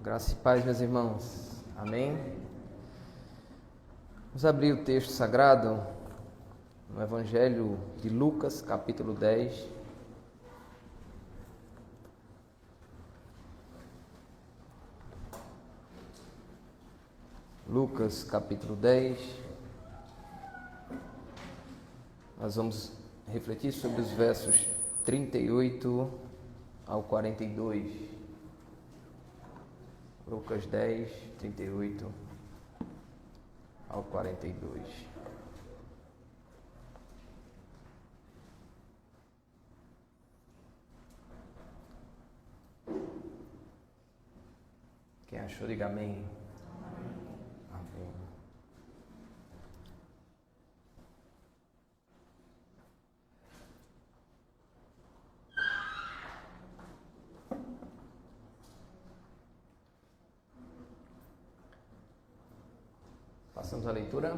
Graça e paz, meus irmãos. Amém? Vamos abrir o texto sagrado no Evangelho de Lucas, capítulo 10. Lucas, capítulo 10. Nós vamos refletir sobre os versos 38 ao 42. Lucas 10, 38 ao 42. Quem achou, diga amém. Amém. Passamos a leitura.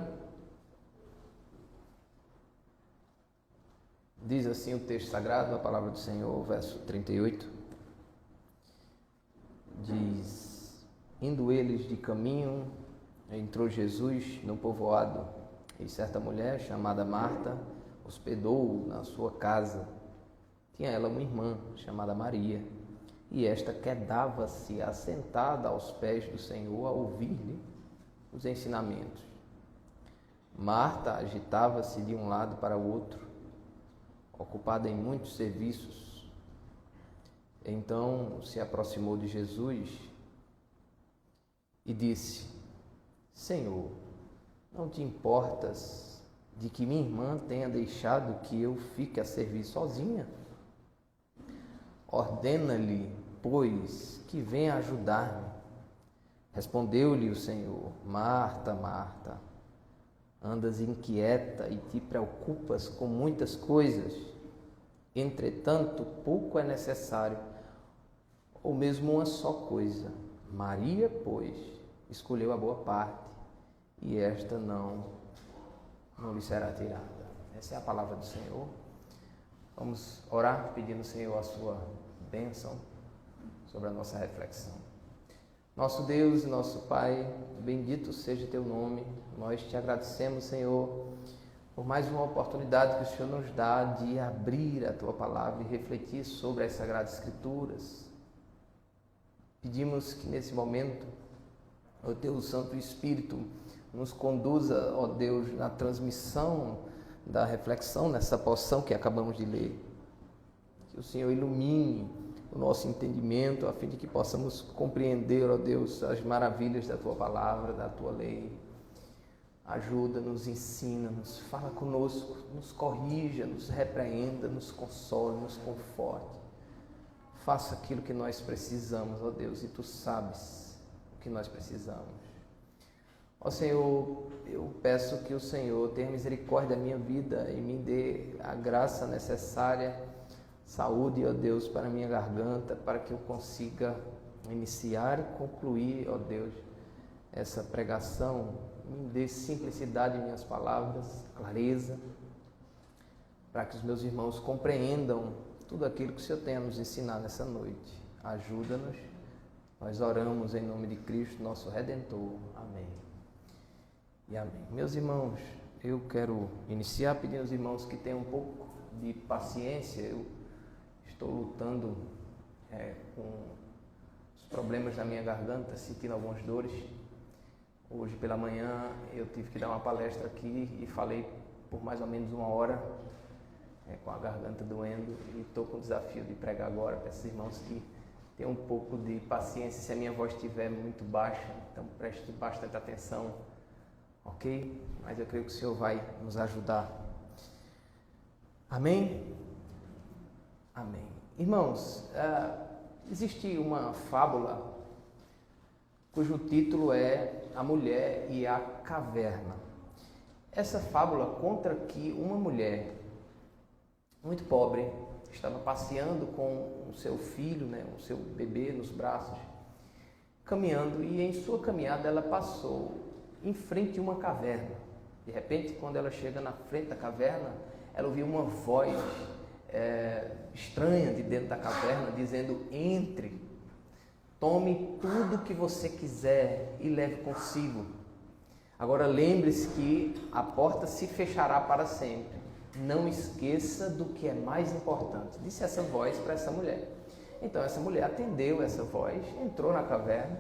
Diz assim o texto sagrado, a palavra do Senhor, verso 38. Diz: indo eles de caminho, entrou Jesus no povoado, e certa mulher, chamada Marta, hospedou-o na sua casa. Tinha ela uma irmã, chamada Maria, e esta quedava-se assentada aos pés do Senhor a ouvir-lhe os ensinamentos. Marta agitava-se de um lado para o outro, ocupada em muitos serviços. Então se aproximou de Jesus e disse: Senhor, não te importas de que minha irmã tenha deixado que eu fique a servir sozinha? Ordena-lhe, pois, que venha ajudar-me. Respondeu-lhe o Senhor: Marta, Marta, andas inquieta e te preocupas com muitas coisas. Entretanto, pouco é necessário, ou mesmo uma só coisa. Maria, pois, escolheu a boa parte, e esta não lhe será tirada. Essa é a palavra do Senhor. Vamos orar pedindo ao Senhor a sua bênção sobre a nossa reflexão. Nosso Deus e nosso Pai, bendito seja teu nome. Nós te agradecemos, Senhor, por mais uma oportunidade que o Senhor nos dá de abrir a tua palavra e refletir sobre as Sagradas Escrituras. Pedimos que nesse momento o teu Santo Espírito nos conduza, ó Deus, na transmissão da reflexão, nessa porção que acabamos de ler. Que o Senhor ilumine o nosso entendimento, a fim de que possamos compreender, ó Deus, as maravilhas da tua palavra, da tua lei. Ajuda-nos, ensina-nos, fala conosco, nos corrija, nos repreenda, nos console, nos conforte. Faça aquilo que nós precisamos, ó Deus, e tu sabes o que nós precisamos. Ó Senhor, eu peço que o Senhor tenha misericórdia da minha vida e me dê a graça necessária, saúde, ó Deus, para a minha garganta, para que eu consiga iniciar e concluir, ó Deus, essa pregação. Me dê simplicidade em minhas palavras, clareza, para que os meus irmãos compreendam tudo aquilo que o Senhor tem a nos ensinar nessa noite. Ajuda-nos. Nós oramos em nome de Cristo, nosso Redentor. Amém. E amém. Meus irmãos, eu quero iniciar pedindo aos irmãos que tenham um pouco de paciência. Eu estou lutando com os problemas da minha garganta, sentindo algumas dores. Hoje pela manhã eu tive que dar uma palestra aqui e falei por mais ou menos 1 hora, com a garganta doendo, e estou com o desafio de pregar agora. Peço aos irmãos que tenham um pouco de paciência se a minha voz estiver muito baixa, então preste bastante atenção, ok? Mas eu creio que o Senhor vai nos ajudar. Amém? Amém. Irmãos, existe uma fábula cujo título é A Mulher e a Caverna. Essa fábula conta que uma mulher muito pobre estava passeando com o seu filho, o seu bebê nos braços, caminhando, e em sua caminhada ela passou em frente a uma caverna. De repente, quando ela chega na frente da caverna, ela ouviu uma voz estranha de dentro da caverna dizendo: entre. Tome tudo que você quiser e leve consigo. Agora lembre-se que a porta se fechará para sempre. Não esqueça do que é mais importante. Disse essa voz para essa mulher. Então essa mulher atendeu essa voz, entrou na caverna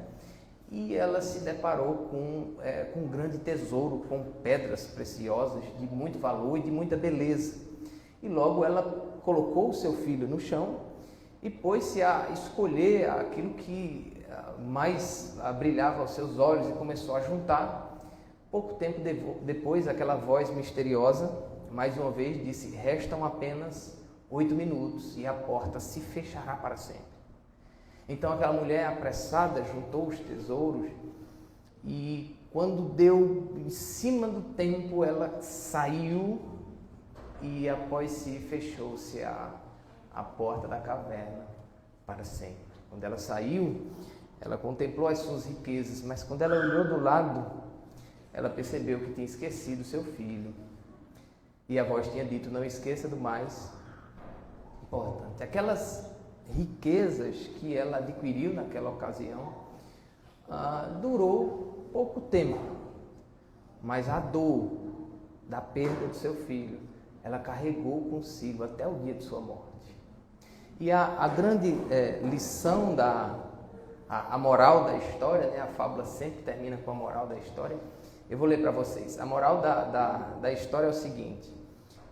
e ela se deparou com um grande tesouro, com pedras preciosas de muito valor e de muita beleza. E logo ela colocou o seu filho no chão e pôs-se a escolher aquilo que mais brilhava aos seus olhos e começou a juntar. Pouco tempo depois, aquela voz misteriosa, mais uma vez, disse: restam apenas 8 minutos e a porta se fechará para sempre. Então aquela mulher apressada juntou os tesouros e quando deu em cima do tempo, ela saiu e após si fechou-se a porta da caverna para sempre. Quando ela saiu, ela contemplou as suas riquezas, mas quando ela olhou do lado, ela percebeu que tinha esquecido seu filho. E a voz tinha dito: não esqueça do mais importante. Aquelas riquezas que ela adquiriu naquela ocasião durou pouco tempo, mas a dor da perda do seu filho, ela carregou consigo até o dia de sua morte. E a grande lição, a moral da história, né? A fábula sempre termina com a moral da história. Eu vou ler para vocês. A moral da história é o seguinte: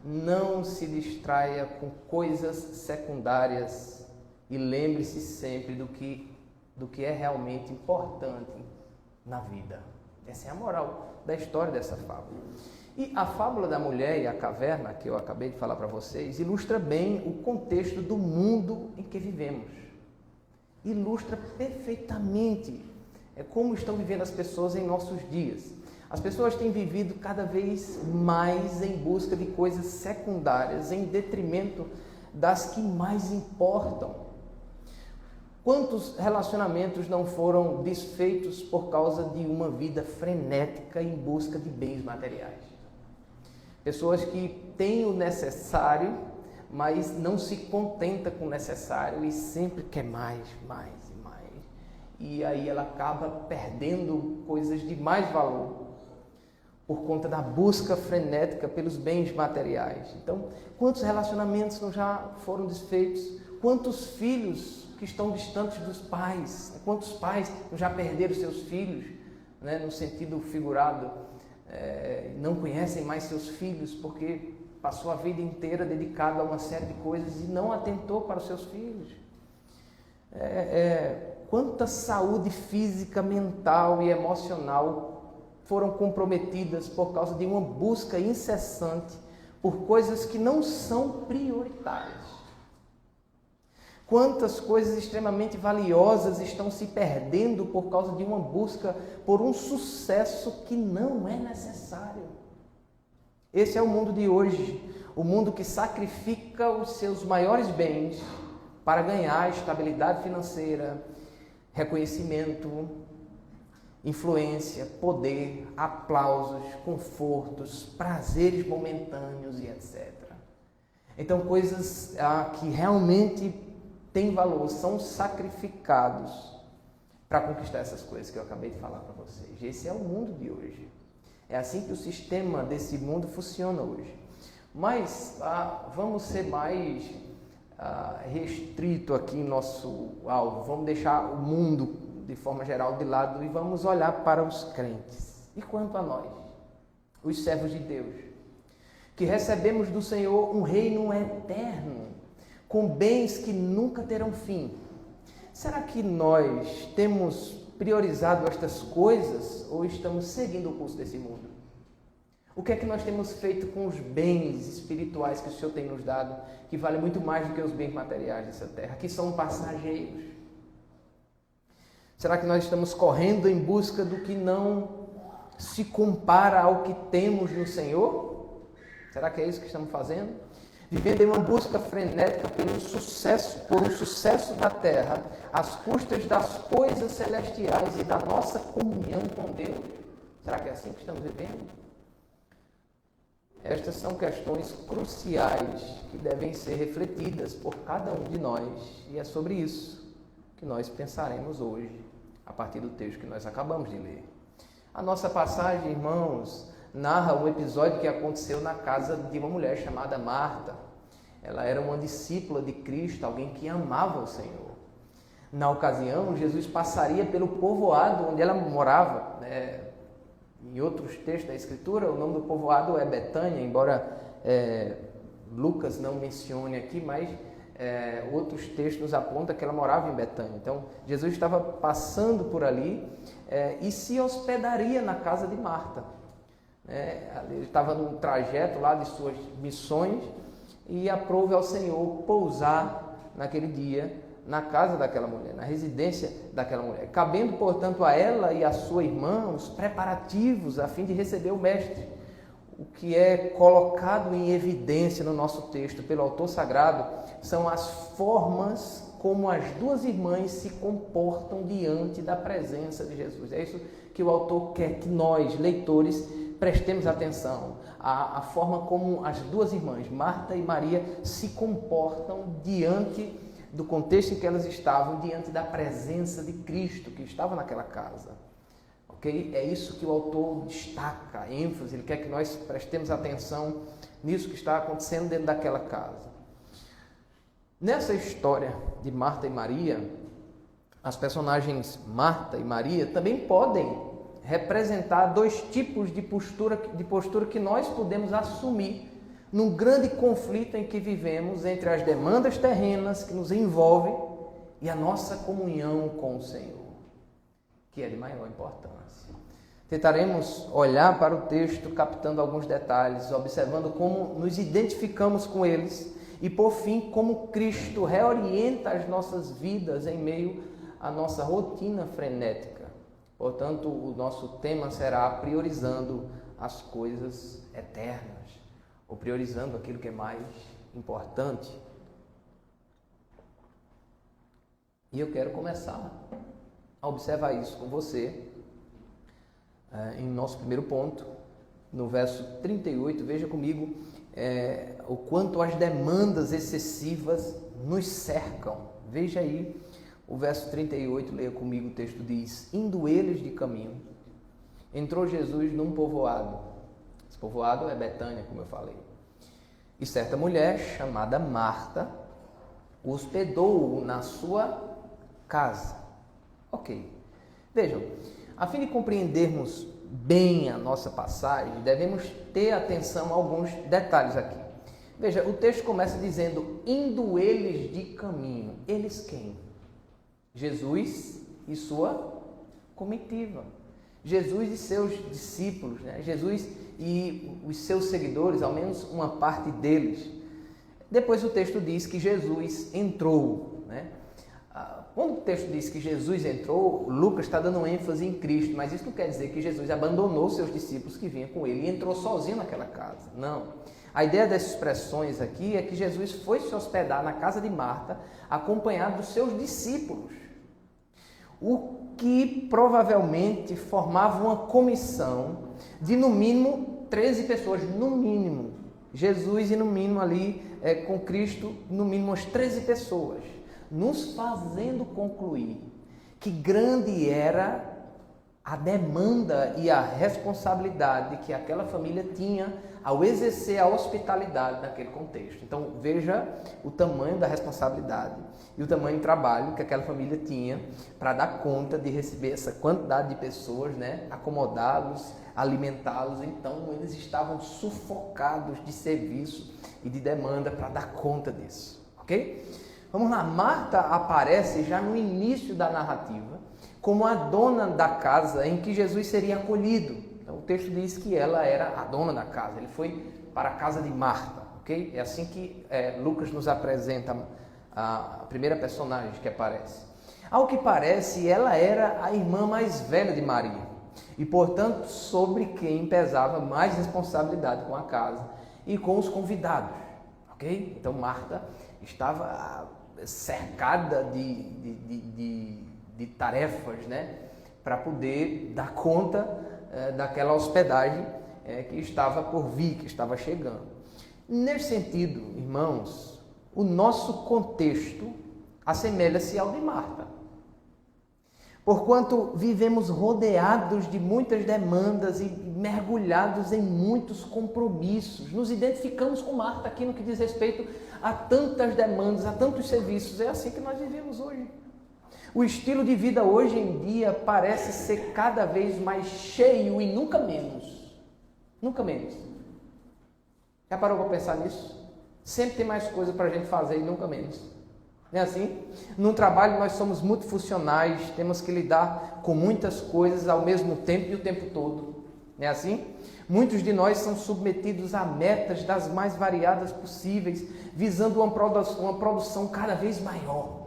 não se distraia com coisas secundárias e lembre-se sempre do que é realmente importante na vida. Essa é a moral da história dessa fábula. E a fábula da mulher e a caverna, que eu acabei de falar para vocês, ilustra bem o contexto do mundo em que vivemos. Ilustra perfeitamente como estão vivendo as pessoas em nossos dias. As pessoas têm vivido cada vez mais em busca de coisas secundárias, em detrimento das que mais importam. Quantos relacionamentos não foram desfeitos por causa de uma vida frenética em busca de bens materiais? Pessoas que têm o necessário, mas não se contenta com o necessário e sempre quer mais e mais. E aí ela acaba perdendo coisas de mais valor por conta da busca frenética pelos bens materiais. Então, quantos relacionamentos não já foram desfeitos? Quantos filhos que estão distantes dos pais? Quantos pais já perderam seus filhos, né, no sentido figurado? Não conhecem mais seus filhos porque passou a vida inteira dedicado a uma série de coisas e não atentou para os seus filhos. Quanta saúde física, mental e emocional foram comprometidas por causa de uma busca incessante por coisas que não são prioritárias. Quantas coisas extremamente valiosas estão se perdendo por causa de uma busca por um sucesso que não é necessário. Esse é o mundo de hoje, o mundo que sacrifica os seus maiores bens para ganhar estabilidade financeira, reconhecimento, influência, poder, aplausos, confortos, prazeres momentâneos e etc. Então, coisas que realmente têm valor, são sacrificados para conquistar essas coisas que eu acabei de falar para vocês. Esse é o mundo de hoje. É assim que o sistema desse mundo funciona hoje. Mas vamos ser mais restrito aqui em nosso alvo. Vamos deixar o mundo de forma geral de lado e vamos olhar para os crentes. E quanto a nós, os servos de Deus, que recebemos do Senhor um reino eterno, com bens que nunca terão fim. Será que nós temos priorizado estas coisas ou estamos seguindo o curso desse mundo? O que é que nós temos feito com os bens espirituais que o Senhor tem nos dado, que vale muito mais do que os bens materiais dessa terra, que são passageiros? Será que nós estamos correndo em busca do que não se compara ao que temos no Senhor? Será que é isso que estamos fazendo? Vivendo em uma busca frenética por um sucesso da terra, às custas das coisas celestiais e da nossa comunhão com Deus. Será que é assim que estamos vivendo? Estas são questões cruciais que devem ser refletidas por cada um de nós. E é sobre isso que que nós pensaremos hoje, a partir do texto que nós acabamos de ler. A nossa passagem, irmãos, narra um episódio que aconteceu na casa de uma mulher chamada Marta. Ela era uma discípula de Cristo, alguém que amava o Senhor. Na ocasião, Jesus passaria pelo povoado onde ela morava. Em outros textos da Escritura, o nome do povoado é Betânia, embora Lucas não mencione aqui, mas outros textos nos apontam que ela morava em Betânia. Então, Jesus estava passando por ali e se hospedaria na casa de Marta. Ele estava num trajeto lá de suas missões e aprove ao Senhor pousar naquele dia na casa daquela mulher, na residência daquela mulher, cabendo, portanto, a ela e a sua irmã os preparativos a fim de receber o Mestre. O que é colocado em evidência no nosso texto pelo autor sagrado são as formas como as duas irmãs se comportam diante da presença de Jesus. É isso que o autor quer que nós, leitores, prestemos atenção. A forma como as duas irmãs, Marta e Maria, se comportam diante do contexto em que elas estavam, diante da presença de Cristo que estava naquela casa. Ok? É isso que o autor destaca, ênfase, ele quer que nós prestemos atenção nisso que está acontecendo dentro daquela casa. Nessa história de Marta e Maria, as personagens Marta e Maria também podem representar dois tipos de postura que nós podemos assumir num grande conflito em que vivemos entre as demandas terrenas que nos envolvem e a nossa comunhão com o Senhor, que é de maior importância. Tentaremos olhar para o texto, captando alguns detalhes, observando como nos identificamos com eles e, por fim, como Cristo reorienta as nossas vidas em meio à nossa rotina frenética. Portanto, o nosso tema será priorizando as coisas eternas, ou priorizando aquilo que é mais importante. E eu quero começar a observar isso com você em nosso primeiro ponto, no verso 38. Veja comigo o quanto as demandas excessivas nos cercam. Veja aí o verso 38, leia comigo, o texto diz: indo eles de caminho, entrou Jesus num povoado. Esse povoado é Betânia, como eu falei. E certa mulher, chamada Marta, hospedou-o na sua casa. Ok. Vejam, a fim de compreendermos bem a nossa passagem, devemos ter atenção a alguns detalhes aqui. Veja, o texto começa dizendo: indo eles de caminho. Eles quem? Jesus e sua comitiva. Jesus e seus discípulos, né? Jesus e os seus seguidores, ao menos uma parte deles. Depois o texto diz que Jesus entrou, né? Quando o texto diz que Jesus entrou, Lucas está dando ênfase em Cristo, mas isso não quer dizer que Jesus abandonou seus discípulos que vinham com ele e entrou sozinho naquela casa. Não. A ideia dessas expressões aqui é que Jesus foi se hospedar na casa de Marta, acompanhado dos seus discípulos, o que provavelmente formava uma comissão de no mínimo 13 pessoas, no mínimo. Jesus e no mínimo ali com Cristo, no mínimo umas 13 pessoas, nos fazendo concluir que grande era a demanda e a responsabilidade que aquela família tinha ao exercer a hospitalidade naquele contexto. Então, veja o tamanho da responsabilidade e o tamanho do trabalho que aquela família tinha para dar conta de receber essa quantidade de pessoas, né? Acomodá-los, alimentá-los. Então, eles estavam sufocados de serviço e de demanda para dar conta disso, ok? Vamos lá, Marta aparece já no início da narrativa como a dona da casa em que Jesus seria acolhido. Então, o texto diz que ela era a dona da casa, ele foi para a casa de Marta, ok? É assim que Lucas nos apresenta a primeira personagem que aparece. Ao que parece, ela era a irmã mais velha de Maria e, portanto, sobre quem pesava mais responsabilidade com a casa e com os convidados, ok? Então, Marta estava cercada de tarefas, né, para poder dar conta daquela hospedagem que estava por vir, que estava chegando. Nesse sentido, irmãos, o nosso contexto assemelha-se ao de Marta, Porquanto vivemos rodeados de muitas demandas e mergulhados em muitos compromissos. Nos identificamos com Marta aqui no que diz respeito a tantas demandas, a tantos serviços. É assim que nós vivemos hoje. O estilo de vida hoje em dia parece ser cada vez mais cheio e nunca menos. Nunca menos. Já parou para pensar nisso? Sempre tem mais coisa para a gente fazer e nunca menos. Não é assim? No trabalho nós somos multifuncionais, temos que lidar com muitas coisas ao mesmo tempo e o tempo todo. Não é assim? Muitos de nós são submetidos a metas das mais variadas possíveis, visando uma produção cada vez maior.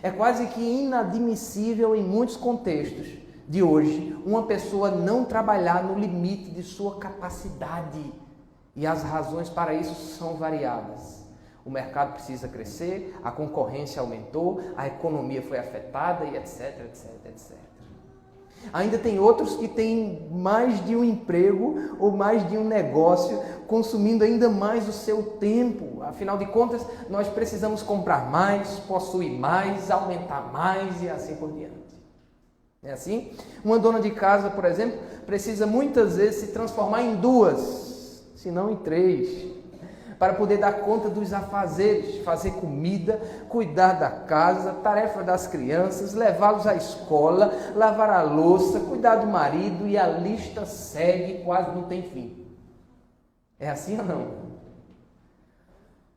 É quase que inadmissível em muitos contextos de hoje uma pessoa não trabalhar no limite de sua capacidade. E as razões para isso são variadas. O mercado precisa crescer, a concorrência aumentou, a economia foi afetada e etc, etc, etc. Ainda tem outros que têm mais de um emprego ou mais de um negócio, consumindo ainda mais o seu tempo. Afinal de contas, nós precisamos comprar mais, possuir mais, aumentar mais e assim por diante. É assim? Uma dona de casa, por exemplo, precisa muitas vezes se transformar em 2, se não em 3, para poder dar conta dos afazeres, fazer comida, cuidar da casa, tarefa das crianças, levá-los à escola, lavar a louça, cuidar do marido e a lista segue, quase não tem fim. É assim ou não?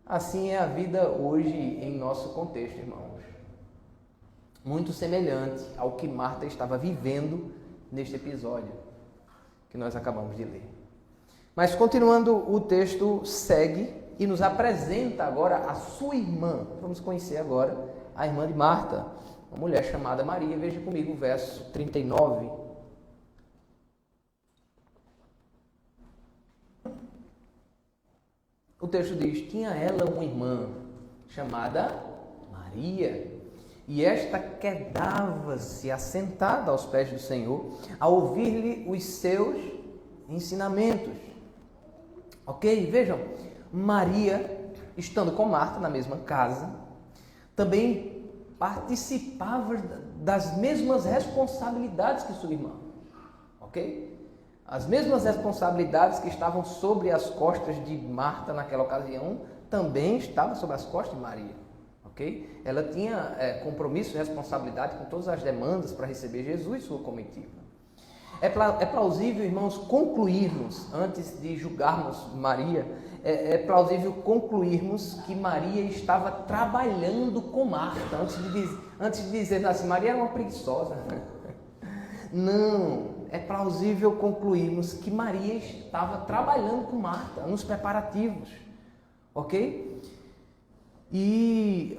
Assim é a vida hoje em nosso contexto, irmãos. Muito semelhante ao que Marta estava vivendo neste episódio que nós acabamos de ler. Mas continuando, o texto segue e nos apresenta agora a sua irmã. Vamos conhecer agora a irmã de Marta, uma mulher chamada Maria. Veja comigo o verso 39. O texto diz: tinha ela uma irmã chamada Maria, e esta quedava-se assentada aos pés do Senhor, a ouvir-lhe os seus ensinamentos. Ok? Vejam, Maria, estando com Marta na mesma casa, também participava das mesmas responsabilidades que sua irmã. Ok? As mesmas responsabilidades que estavam sobre as costas de Marta naquela ocasião, também estavam sobre as costas de Maria. Ok? Ela tinha compromisso e responsabilidade com todas as demandas para receber Jesus e sua comitiva. É plausível, irmãos, concluirmos, antes de julgarmos Maria, é plausível concluirmos que Maria estava trabalhando com Marta, antes de dizer assim, Maria era uma preguiçosa. Não, é plausível concluirmos que Maria estava trabalhando com Marta, nos preparativos, ok? E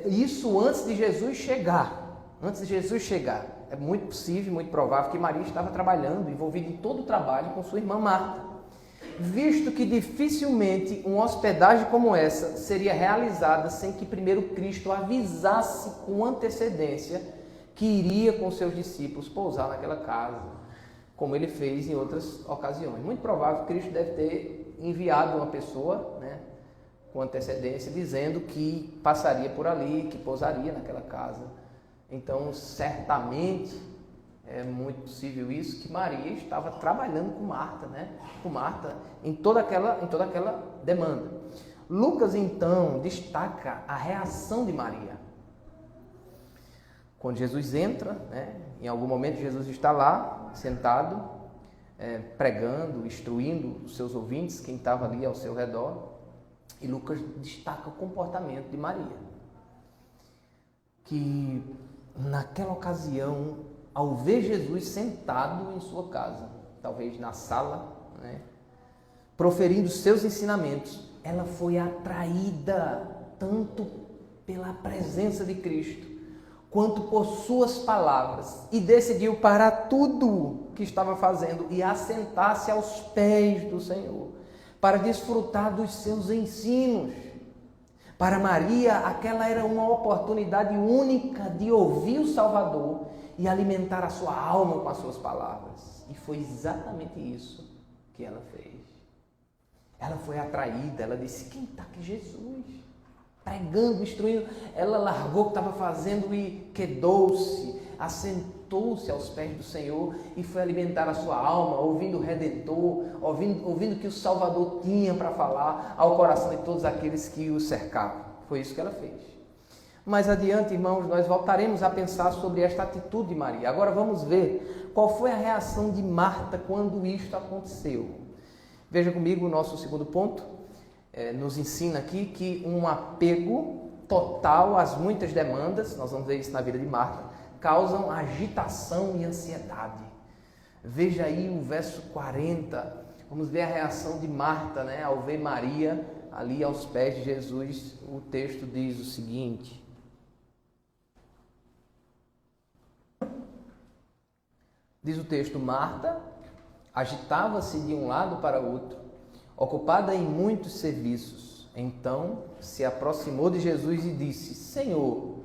isso antes de Jesus chegar. É muito possível, muito provável que Maria estava trabalhando, envolvida em todo o trabalho com sua irmã Marta, visto que dificilmente uma hospedagem como essa seria realizada sem que primeiro Cristo avisasse com antecedência que iria com seus discípulos pousar naquela casa, como ele fez em outras ocasiões. Muito provável que Cristo deve ter enviado uma pessoa, com antecedência, dizendo que passaria por ali, que pousaria naquela casa. Então, certamente, é muito possível isso, que Maria estava trabalhando com Marta, com Marta em toda aquela demanda. Lucas, então, destaca a reação de Maria. Quando Jesus entra, em algum momento Jesus está lá, sentado, pregando, instruindo os seus ouvintes, quem estava ali ao seu redor, e Lucas destaca o comportamento de Maria, que naquela ocasião, ao ver Jesus sentado em sua casa, talvez na sala, proferindo seus ensinamentos, ela foi atraída tanto pela presença de Cristo, quanto por suas palavras, e decidiu parar tudo que estava fazendo e assentar-se aos pés do Senhor, para desfrutar dos seus ensinos. Para Maria, aquela era uma oportunidade única de ouvir o Salvador e alimentar a sua alma com as suas palavras. E foi exatamente isso que ela fez. Ela foi atraída, ela disse, quem está aqui? Jesus. pregando, instruindo. Ela largou o que estava fazendo e quedou-se, assentou-se aos pés do Senhor e foi alimentar a sua alma, ouvindo o Redentor, ouvindo o que o Salvador tinha para falar ao coração de todos aqueles que o cercavam. Foi isso que ela fez. Mais adiante, irmãos, nós voltaremos a pensar sobre esta atitude de Maria. Agora vamos ver qual foi a reação de Marta quando isto aconteceu. Veja comigo o nosso segundo ponto. Nos ensina aqui que um apego total às muitas demandas, nós vamos ver isso na vida de Marta, causam agitação e ansiedade. Veja aí o verso 40, vamos ver a reação de Marta, né, ao ver Maria ali aos pés de Jesus. O texto diz o seguinte: diz o texto: Marta agitava-se de um lado para o outro, ocupada em muitos serviços. Então se aproximou de Jesus e disse: Senhor,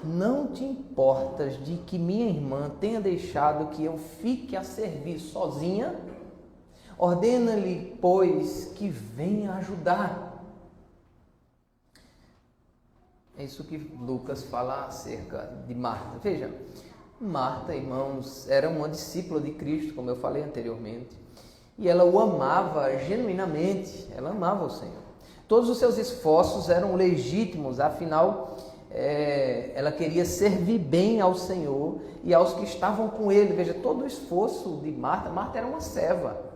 não te importas de que minha irmã tenha deixado que eu fique a servir sozinha? Ordena-lhe, pois, que venha ajudar. É isso que Lucas fala acerca de Marta. Veja, Marta, irmãos, era uma discípula de Cristo, como eu falei anteriormente, e ela o amava genuinamente, ela amava o Senhor. Todos os seus esforços eram legítimos, afinal, ela queria servir bem ao Senhor e aos que estavam com ele. Veja, todo o esforço de Marta, Marta era uma serva,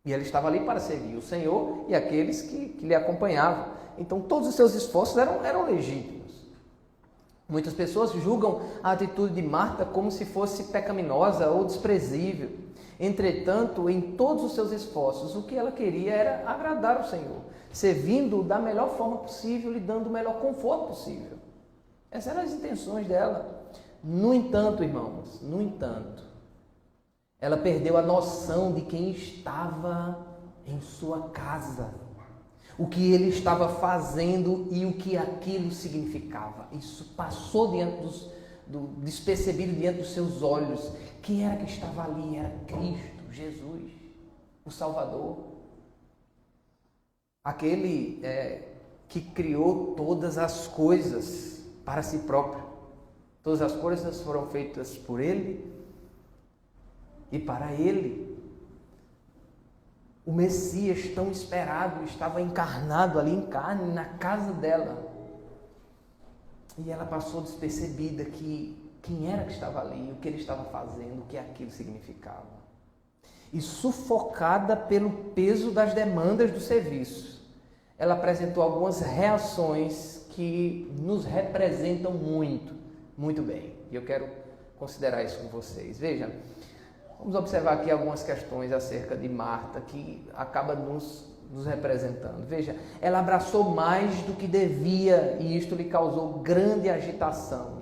e ela estava ali para servir o Senhor e aqueles que lhe acompanhavam. Então, todos os seus esforços eram legítimos. Muitas pessoas julgam a atitude de Marta como se fosse pecaminosa ou desprezível. Entretanto, em todos os seus esforços, o que ela queria era agradar o Senhor, servindo da melhor forma possível, lhe dando o melhor conforto possível. Essas eram as intenções dela. No entanto, irmãos, ela perdeu a noção de quem estava em sua casa, o que ele estava fazendo e o que aquilo significava. Isso passou despercebido diante dos seus olhos. Quem era que estava ali? Era Cristo, Jesus, o Salvador. Aquele que criou todas as coisas para si próprio. Todas as coisas foram feitas por Ele e para Ele. O Messias tão esperado estava encarnado ali em carne, na casa dela. E ela passou despercebida quem era que estava ali, o que ele estava fazendo, o que aquilo significava. E sufocada pelo peso das demandas do serviço, ela apresentou algumas reações que nos representam muito bem. E eu quero considerar isso com vocês. Veja, vamos observar aqui algumas questões acerca de Marta que acaba nos representando. Veja, ela abraçou mais do que devia e isto lhe causou grande agitação.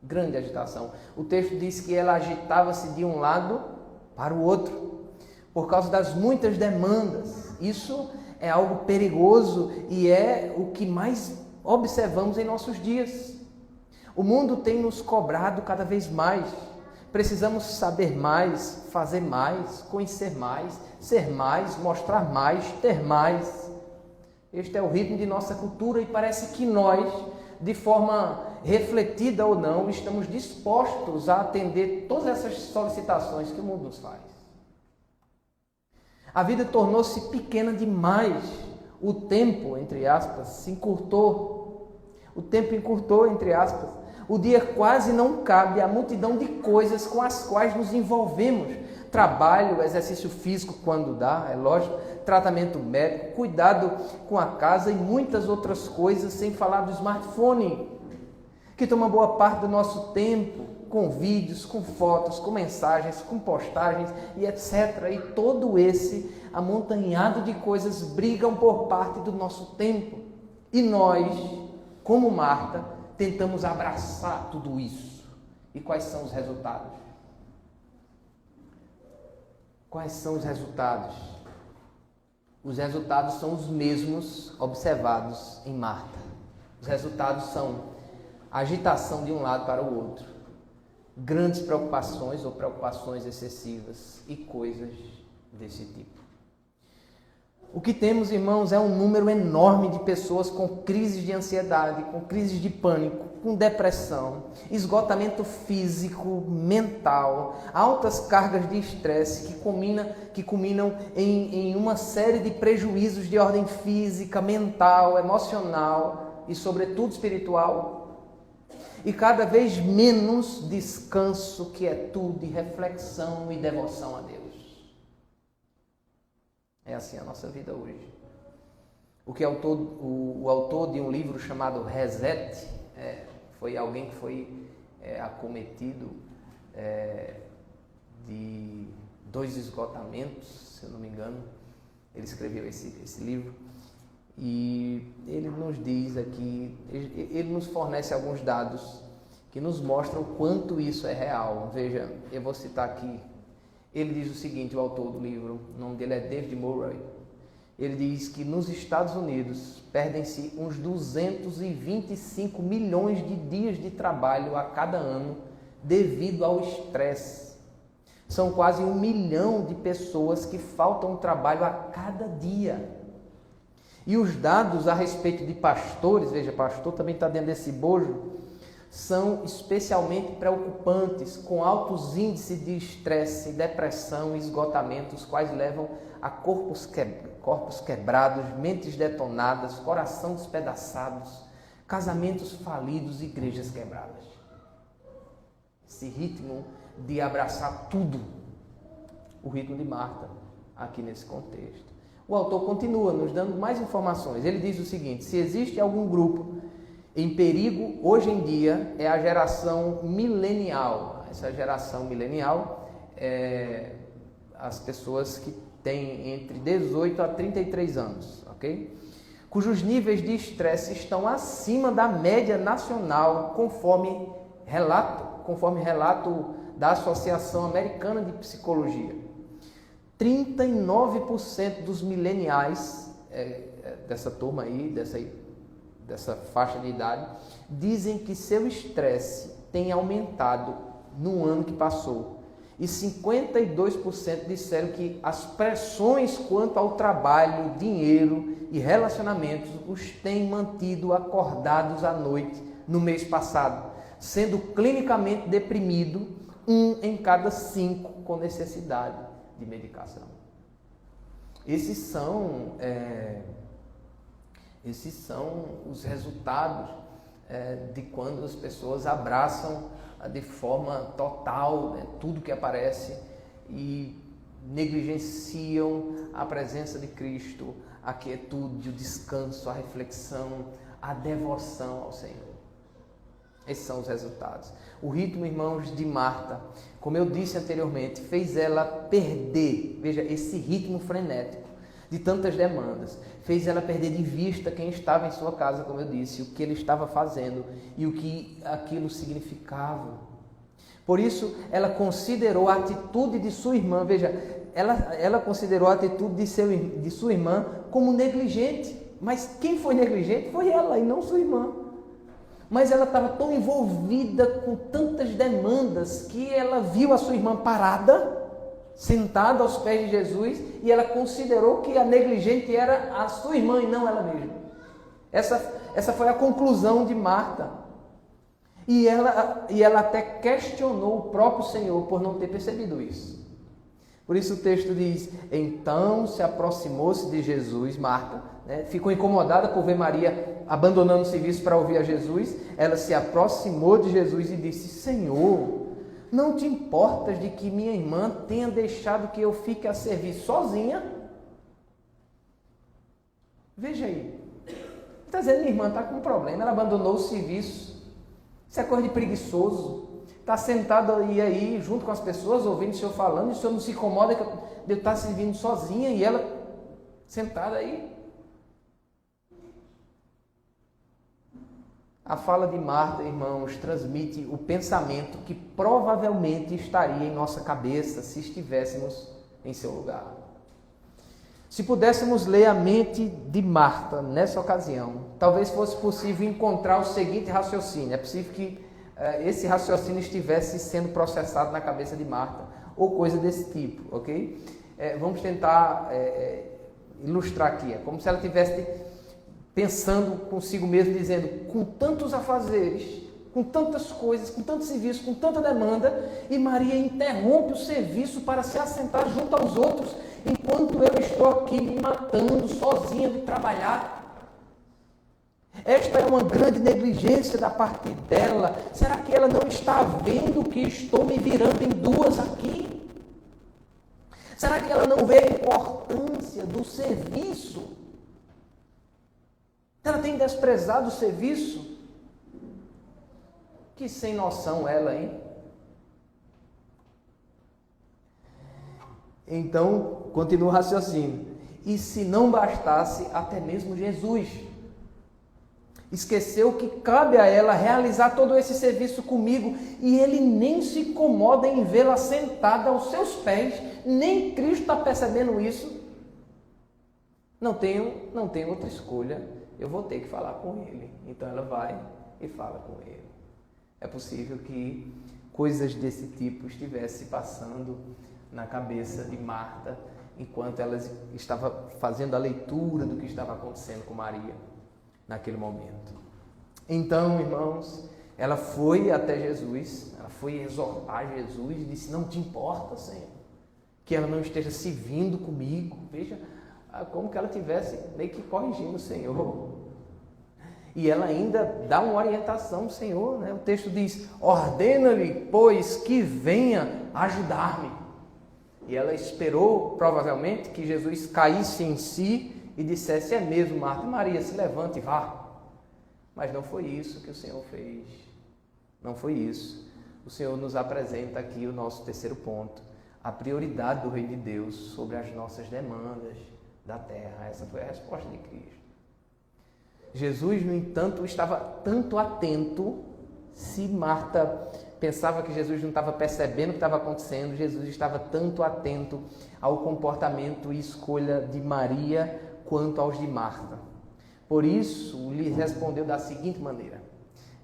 Grande agitação. O texto diz que ela agitava-se de um lado para o outro por causa das muitas demandas. Isso é algo perigoso e é o que mais observamos em nossos dias. O mundo tem nos cobrado cada vez mais. Precisamos saber mais, fazer mais, conhecer mais, ser mais, mostrar mais, ter mais. Este é o ritmo de nossa cultura e parece que nós, de forma refletida ou não, estamos dispostos a atender todas essas solicitações que o mundo nos faz. A vida tornou-se pequena demais. O tempo, entre aspas, se encurtou. O tempo encurtou, entre aspas. O dia quase não cabe à multidão de coisas com as quais nos envolvemos. Trabalho, exercício físico quando dá, é lógico, tratamento médico, cuidado com a casa e muitas outras coisas, sem falar do smartphone, que toma boa parte do nosso tempo, com vídeos, com fotos, com mensagens, com postagens e etc. E todo esse amontanhado de coisas brigam por parte do nosso tempo. E nós, como Marta, tentamos abraçar tudo isso. E quais são os resultados? Quais são os resultados? Os resultados são os mesmos observados em Marta. Os resultados são agitação de um lado para o outro, grandes preocupações ou preocupações excessivas e coisas desse tipo. O que temos, irmãos, é um número enorme de pessoas com crises de ansiedade, com crises de pânico, com depressão, esgotamento físico, mental, altas cargas de estresse que culminam em uma série de prejuízos de ordem física, mental, emocional e, sobretudo, espiritual. E cada vez menos descanso, quietude, reflexão e devoção a Deus. É assim a nossa vida hoje. O autor de um livro chamado Reset, foi alguém que foi acometido de 2 esgotamentos, se eu não me engano. Ele escreveu esse livro e ele nos diz aqui, ele nos fornece alguns dados que nos mostram o quanto isso é real. Veja, eu vou citar aqui. Ele diz o seguinte, o autor do livro, o nome dele é David Murray. Ele diz que nos Estados Unidos perdem-se uns 225 milhões de dias de trabalho a cada ano devido ao estresse. São quase 1 milhão de pessoas que faltam trabalho a cada dia. E os dados a respeito de pastores, veja, pastor também está dentro desse bojo, são especialmente preocupantes, com altos índices de estresse, depressão e esgotamento, os quais levam a corpos quebrados, mentes detonadas, coração despedaçados, casamentos falidos, igrejas quebradas. Esse ritmo de abraçar tudo, o ritmo de Marta, aqui nesse contexto. O autor continua nos dando mais informações. Ele diz o seguinte: se existe algum grupo em perigo hoje em dia, é a geração milenial. Essa geração milenial é as pessoas que têm entre 18 a 33 anos, ok? Cujos níveis de estresse estão acima da média nacional, conforme relato da Associação Americana de Psicologia. 39% dos mileniais dessa turma aí, dessa faixa de idade, dizem que seu estresse tem aumentado no ano que passou. E 52% disseram que as pressões quanto ao trabalho, dinheiro e relacionamentos os têm mantido acordados à noite no mês passado, sendo clinicamente deprimido 1 em cada 5 com necessidade de medicação. Esses são os resultados de quando as pessoas abraçam de forma total tudo que aparece e negligenciam a presença de Cristo, a quietude, o descanso, a reflexão, a devoção ao Senhor. Esses são os resultados. O ritmo, irmãos, de Marta, como eu disse anteriormente, fez ela perder, veja, esse ritmo frenético de tantas demandas, fez ela perder de vista quem estava em sua casa, como eu disse, o que ele estava fazendo e o que aquilo significava. Por isso, ela considerou a atitude de sua irmã, veja, ela considerou a atitude de sua irmã como negligente, mas quem foi negligente foi ela e não sua irmã. Mas ela estava tão envolvida com tantas demandas que ela viu a sua irmã parada, sentada aos pés de Jesus, e ela considerou que a negligente era a sua irmã e não ela mesma. Essa foi a conclusão de Marta. E ela até questionou o próprio Senhor por não ter percebido isso. Por isso o texto diz: então se aproximou-se de Jesus, Marta, ficou incomodada por ver Maria abandonando o serviço para ouvir a Jesus. Ela se aproximou de Jesus e disse: Senhor, não te importas de que minha irmã tenha deixado que eu fique a servir sozinha? Veja aí. Está dizendo, minha irmã está com um problema, ela abandonou o serviço. Isso é coisa de preguiçoso. Está sentado aí junto com as pessoas, ouvindo o Senhor falando, e o Senhor não se incomoda de eu estar servindo sozinha e ela sentada aí. A fala de Marta, irmãos, transmite o pensamento que provavelmente estaria em nossa cabeça se estivéssemos em seu lugar. Se pudéssemos ler a mente de Marta nessa ocasião, talvez fosse possível encontrar o seguinte raciocínio. É possível que esse raciocínio estivesse sendo processado na cabeça de Marta, ou coisa desse tipo, ok? Vamos tentar ilustrar aqui, é como se ela estivesse pensando consigo mesma, dizendo, com tantos afazeres, com tantas coisas, com tanto serviço, com tanta demanda, e Maria interrompe o serviço para se assentar junto aos outros, enquanto eu estou aqui me matando sozinha de trabalhar. Esta é uma grande negligência da parte dela. Será que ela não está vendo que estou me virando em duas aqui? Será que ela não vê a importância do serviço? Ela tem desprezado o serviço? Que sem noção ela, hein? Então, continua o raciocínio. E se não bastasse, até mesmo Jesus esqueceu que cabe a ela realizar todo esse serviço comigo, e ele nem se incomoda em vê-la sentada aos seus pés, nem Cristo está percebendo isso. Não tenho outra escolha, eu vou ter que falar com ele. Então ela vai e fala com ele. É possível que coisas desse tipo estivessem passando na cabeça de Marta, enquanto ela estava fazendo a leitura do que estava acontecendo com Maria naquele momento. Então, irmãos, ela foi até Jesus, ela foi exortar Jesus e disse, não te importa, Senhor, que ela não esteja se vindo comigo. Veja como que ela estivesse meio que corrigindo o Senhor. E ela ainda dá uma orientação ao Senhor, né? O texto diz, ordena-lhe, pois, que venha ajudar-me. E ela esperou, provavelmente, que Jesus caísse em si e dissesse, é mesmo, Marta e Maria, se levante e vá. Mas não foi isso que o Senhor fez. Não foi isso. O Senhor nos apresenta aqui o nosso terceiro ponto, a prioridade do reino de Deus sobre as nossas demandas da terra. Essa foi a resposta de Cristo. Jesus, no entanto, estava tanto atento. Se Marta pensava que Jesus não estava percebendo o que estava acontecendo, Jesus estava tanto atento ao comportamento e escolha de Maria quanto aos de Marta. Por isso, lhe respondeu da seguinte maneira.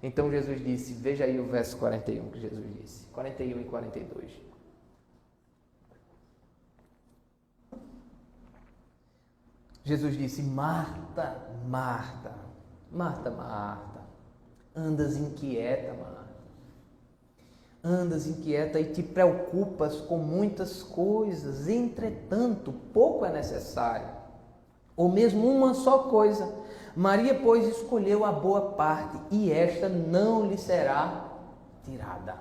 Então Jesus disse, veja aí o verso 41 que Jesus disse, 41 e 42. Jesus disse, Marta, Marta, Marta, Marta, andas inquieta, Marta. Andas inquieta e te preocupas com muitas coisas, entretanto, pouco é necessário, ou mesmo uma só coisa. Maria, pois, escolheu a boa parte, e esta não lhe será tirada.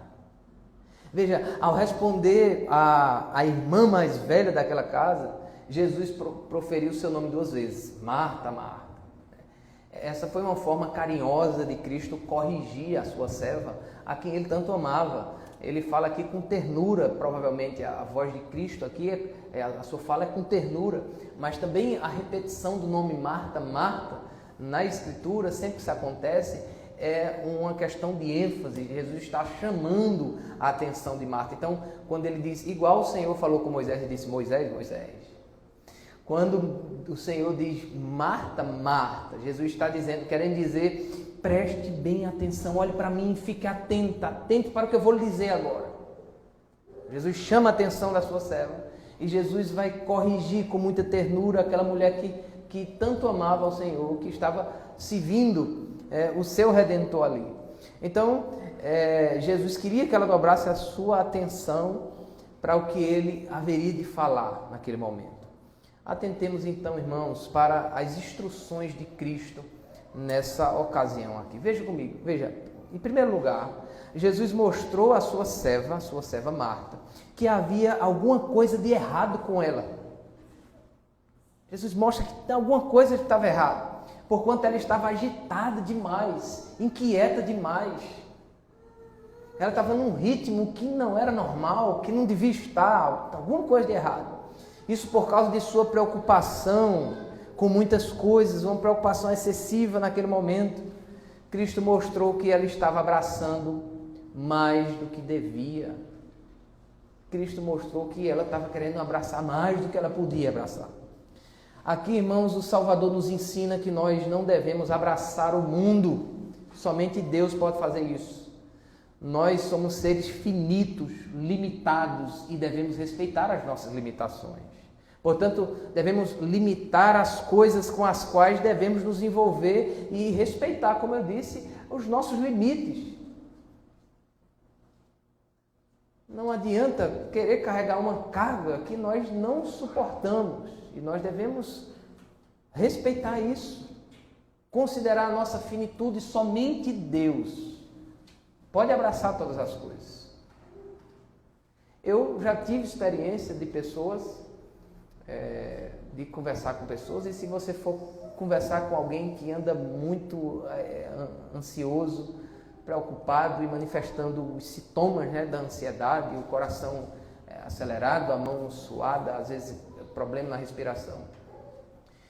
Veja, ao responder a irmã mais velha daquela casa, Jesus proferiu seu nome duas vezes, Marta, Marta. Essa foi uma forma carinhosa de Cristo corrigir a sua serva, a quem ele tanto amava. Ele fala aqui com ternura, provavelmente a voz de Cristo aqui, a sua fala é com ternura, mas também a repetição do nome Marta, Marta, na Escritura, sempre que isso acontece, é uma questão de ênfase. Jesus está chamando a atenção de Marta. Então, quando ele diz, igual o Senhor falou com Moisés, ele disse, Moisés, Moisés. Quando o Senhor diz, Marta, Marta, Jesus está dizendo, querendo dizer, preste bem atenção, olhe para mim, fique atenta, atente para o que eu vou lhe dizer agora. Jesus chama a atenção da sua serva e Jesus vai corrigir com muita ternura aquela mulher que tanto amava ao Senhor, que estava servindo o seu Redentor ali. Então, Jesus queria que ela dobrasse a sua atenção para o que ele haveria de falar naquele momento. Atentemos então, irmãos, para as instruções de Cristo nessa ocasião aqui. Veja comigo, veja, em primeiro lugar, Jesus mostrou à sua serva Marta, que havia alguma coisa de errado com ela. Jesus mostra que alguma coisa estava errada, porquanto ela estava agitada demais, inquieta demais. Ela estava num ritmo que não era normal, que não devia estar, alguma coisa de errado. Isso por causa de sua preocupação com muitas coisas, uma preocupação excessiva naquele momento. Cristo mostrou que ela estava abraçando mais do que devia. Cristo mostrou que ela estava querendo abraçar mais do que ela podia abraçar. Aqui, irmãos, o Salvador nos ensina que nós não devemos abraçar o mundo. Somente Deus pode fazer isso. Nós somos seres finitos, limitados e devemos respeitar as nossas limitações. Portanto, devemos limitar as coisas com as quais devemos nos envolver e respeitar, como eu disse, os nossos limites. Não adianta querer carregar uma carga que nós não suportamos. E nós devemos respeitar isso. Considerar a nossa finitude somente Deus. Pode abraçar todas as coisas. Eu já tive experiência de pessoas, de conversar com pessoas, e se você for conversar com alguém que anda muito ansioso, preocupado e manifestando os sintomas, né, da ansiedade, o coração acelerado, a mão suada, às vezes problema na respiração.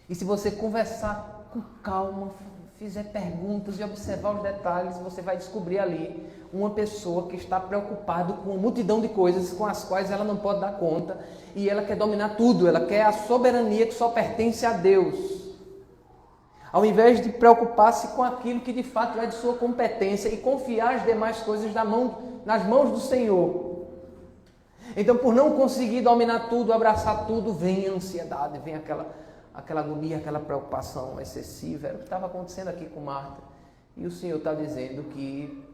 E se você conversar com calma, fizer perguntas e observar os detalhes, você vai descobrir ali uma pessoa que está preocupada com uma multidão de coisas com as quais ela não pode dar conta e ela quer dominar tudo, ela quer a soberania que só pertence a Deus. Ao invés de preocupar-se com aquilo que de fato é de sua competência e confiar as demais coisas nas mãos do Senhor. Então, por não conseguir dominar tudo, abraçar tudo, vem a ansiedade, vem aquela agonia, aquela preocupação excessiva. Era o que estava acontecendo aqui com Marta. E o Senhor está dizendo que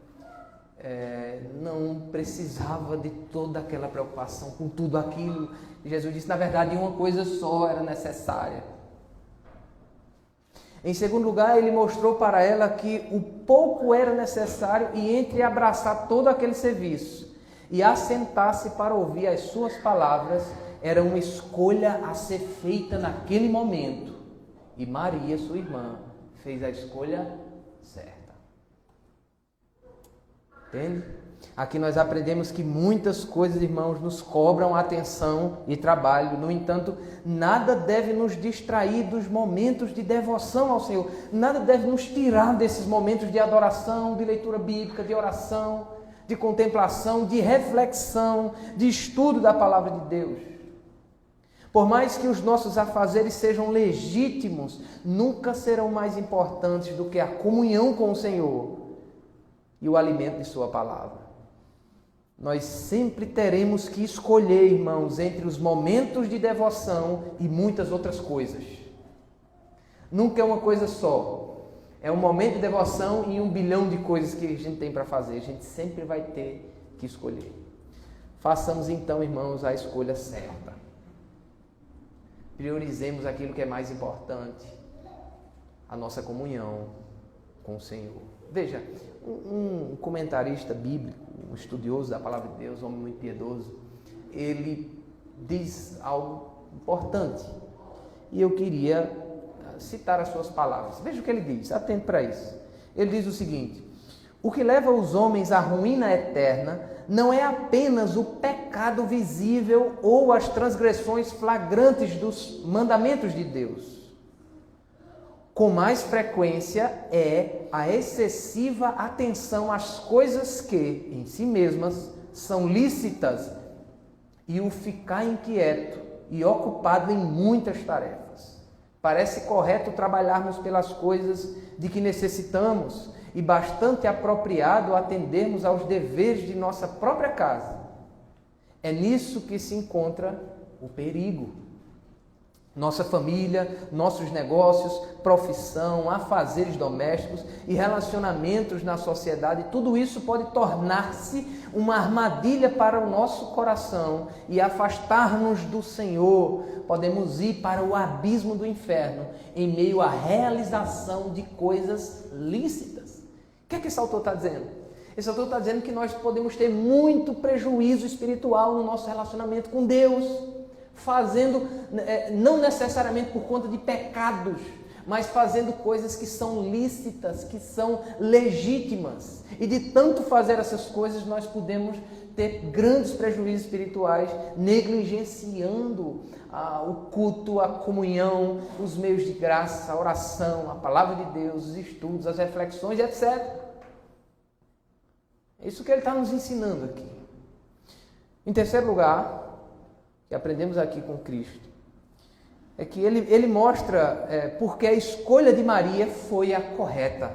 não precisava de toda aquela preocupação com tudo aquilo. E Jesus disse, na verdade, uma coisa só era necessária. Em segundo lugar, ele mostrou para ela que o pouco era necessário e entre abraçar todo aquele serviço e assentar-se para ouvir as suas palavras, era uma escolha a ser feita naquele momento. E Maria, sua irmã, fez a escolha certa. Entende? Aqui nós aprendemos que muitas coisas, irmãos, nos cobram atenção e trabalho. No entanto, nada deve nos distrair dos momentos de devoção ao Senhor. Nada deve nos tirar desses momentos de adoração, de leitura bíblica, de oração, de contemplação, de reflexão, de estudo da palavra de Deus. Por mais que os nossos afazeres sejam legítimos, nunca serão mais importantes do que a comunhão com o Senhor e o alimento de sua palavra. Nós sempre teremos que escolher, irmãos, entre os momentos de devoção e muitas outras coisas. Nunca é uma coisa só. É um momento de devoção e 1 bilhão de coisas que a gente tem para fazer. A gente sempre vai ter que escolher. Façamos então, irmãos, a escolha certa. Priorizemos aquilo que é mais importante. A nossa comunhão com o Senhor. Veja, um comentarista bíblico, um estudioso da palavra de Deus, um homem muito piedoso, ele diz algo importante. E eu queria citar as suas palavras. Veja o que ele diz, atento para isso. Ele diz o seguinte: o que leva os homens à ruína eterna não é apenas o pecado visível ou as transgressões flagrantes dos mandamentos de Deus. Com mais frequência é a excessiva atenção às coisas que, em si mesmas, são lícitas e o ficar inquieto e ocupado em muitas tarefas. Parece correto trabalharmos pelas coisas de que necessitamos e bastante apropriado atendermos aos deveres de nossa própria casa. É nisso que se encontra o perigo. Nossa família, nossos negócios, profissão, afazeres domésticos e relacionamentos na sociedade, tudo isso pode tornar-se uma armadilha para o nosso coração e afastar-nos do Senhor. Podemos ir para o abismo do inferno em meio à realização de coisas lícitas. O que é que esse autor está dizendo? Esse autor está dizendo que nós podemos ter muito prejuízo espiritual no nosso relacionamento com Deus, fazendo, não necessariamente por conta de pecados, mas fazendo coisas que são lícitas, que são legítimas. E de tanto fazer essas coisas, nós podemos ter grandes prejuízos espirituais, negligenciando o culto, a comunhão, os meios de graça, a oração, a palavra de Deus, os estudos, as reflexões, etc. É isso que ele está nos ensinando aqui. Em terceiro lugar, que aprendemos aqui com Cristo, é que ele mostra porque a escolha de Maria foi a correta.